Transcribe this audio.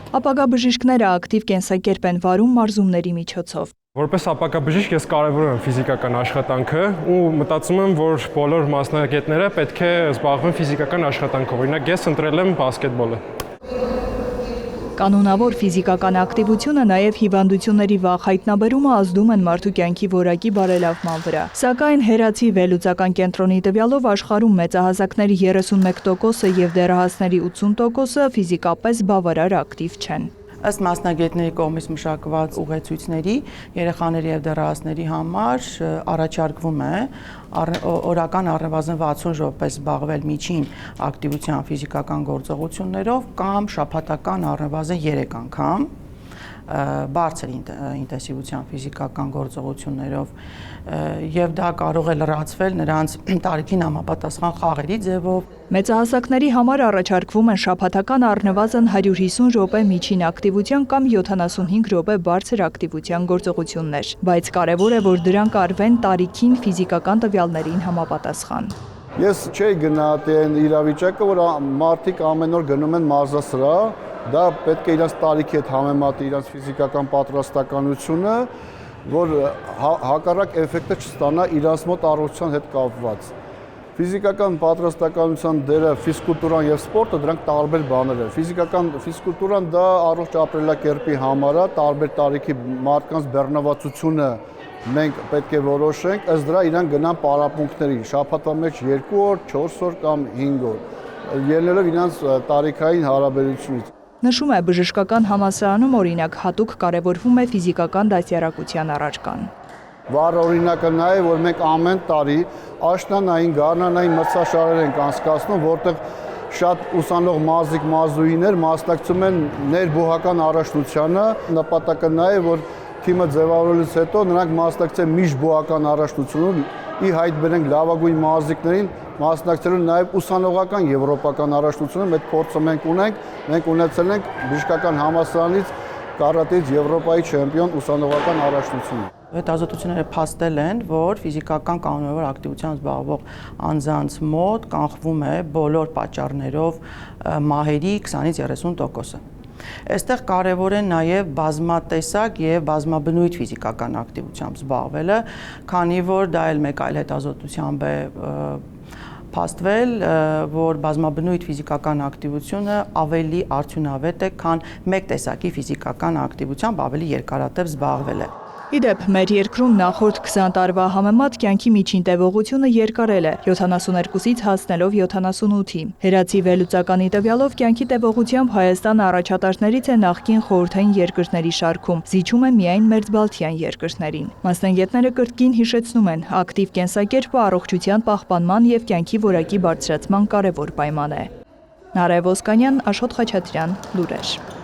Ապագա բժիշկները ակտիվ կենսակերպ են վարում մարզումների միջոցով։ Որպես ապագա բժիշկ ես կարևորում եմ ֆիզիկական աշխատանքը ու մտածում եմ, որ բոլոր մասնագետները պետք է զբաղվեն ֆիզիկական աշխատանքով։ Օրինակ ես ընտրել եմ բասկետբոլը։ Կանոնավոր ֆիզիկական ակտիվությունը նաև հիվանդությունների վաղ հայտնաբերումը ազդում են մարդու կյանքի որակի բարելավման վրա։ Սակայն Հերացի վերլուծական կենտրոնի տվյալով աշխարհում մեծահասակների 31%-ը եւ դեռահասների 80%-ը ֆիզիկապես բավարար ակտիվ չեն։ Ըստ մասնագետների կողմից մշակված ուղեցույցների երեխաների եւ դեռահասների համար առաջարկվում է օրական առնվազն 60 րոպե զբաղվել միջին ակտիվության ֆիզիկական գործողություններով կամ շաբաթական առնվազն 3 անգամ բարձր ինտենսիվության ֆիզիկական գործողություններով եւ դա կարող է լրացվել նրանց տարիքին համապատասխան խաղերի ձևով։ Մեծահասակների համար առաջարկվում են շաբաթական առնվազն 150 րոպե միջին ակտիվության կամ 75 րոպե բարձր ակտիվության գործողություններ, բայց կարևոր է, որ դրանք արվեն տարիքին ֆիզիկական տվյալներին համապատասխան։ Ես չէի գնահատի այն իրավիճակը, որ մարդիկ ամեն օր գնում են մարզասրահ, դա պետք է իրենց տարիքի հետ համեմատի իրենց ֆիզիկական պատրաստականությունը, որ հակառակ էֆեկտը չստանա իրենց մոտ առողջության հետ կապված։ Ֆիզիկական պատրաստականության դերը ֆիզկուլտուրան եւ սպորտը դրանք տարբեր բաներ են։ Ֆիզկուլտուրան դա առողջ ապրելակերպի համար է, տարբեր տարիքի մարդկանց բեռնվածությունը մենք պետք է որոշենք, ըստ դրա իրանք գնան պարապմունքների, շաբաթվա մեջ 2 օր, 4 օր կամ 5 օր, ելնելով իրանց տարիքային հարաբերությունից։ Նշում է բժշկական համալսարանում օրինակ հատուկ կարևորվում է ֆիզիկական դաստիարակության առարկան։ Վառ օրինակը նա է, որ մենք ամեն տարի աշնանային, գարնանային մրցաշարեր ենք անցկացնում, որտեղ շատ ուսանող մարզիկ-մարզուհիներ մասնակցում են ներբուհական առաջնությանը, նպատակը նա է, որ թիմը ձևավորելուց հետո նրանք մասնակցեն միջբուհական առաջնությունում, ի հայտ բերենք լավագույն մարզիկներին, մասնակցելու նաև ուսանողական եվրոպական առաջնությունում, այդ փորձը մենք ունեցել ենք բժշկական համալսարանից կարատեից Եվրոպայի չեմպիոն ուսանողական առաջնություն։ Հետազոտությունները փաստել են, որ ֆիզիկական կանոնավոր ակտիվությամբ զբաղվող անձանց մոտ կանխվում է բոլոր պատճառներով մահերի 20-ից 30%-ը։ Այստեղ կարևոր է նաև բազմատեսակ եւ բազմաբնույթ ֆիզիկական ակտիվությամբ զբաղվելը, քանի որ դա էլ մեկ այլ հետազոտությամբ է փաստվել, որ բազմաբնույթ ֆիզիկական ակտիվությունը ավելի արդյունավետ է, քան մեկ տեսակի ֆիզիկական ակտիվությամբ ավելի երկարատև զբաղվելը։ Իդեպ, մեր երկրում նախորդ 20 տարվա համեմատ կյանքի միջին տևողությունը երկարել է 72-ից հասնելով 78-ի։ Հերացի վերլուծականի տվյալով կյանքի տևողությամբ Հայաստանը առաջատարներից է նախկին խորհրդային երկրների շարքում, զիջում է միայն մերձբալթյան երկրներին։ Մասնագետները կրկին հիշեցնում են, ակտիվ կենսակերպը առողջության պահպանման եւ կյանքի որակի բարձրացման կարևոր պայման է։ Նարեկ Ոսկանյան, Աշոտ Խաչատրյան, լուրեր։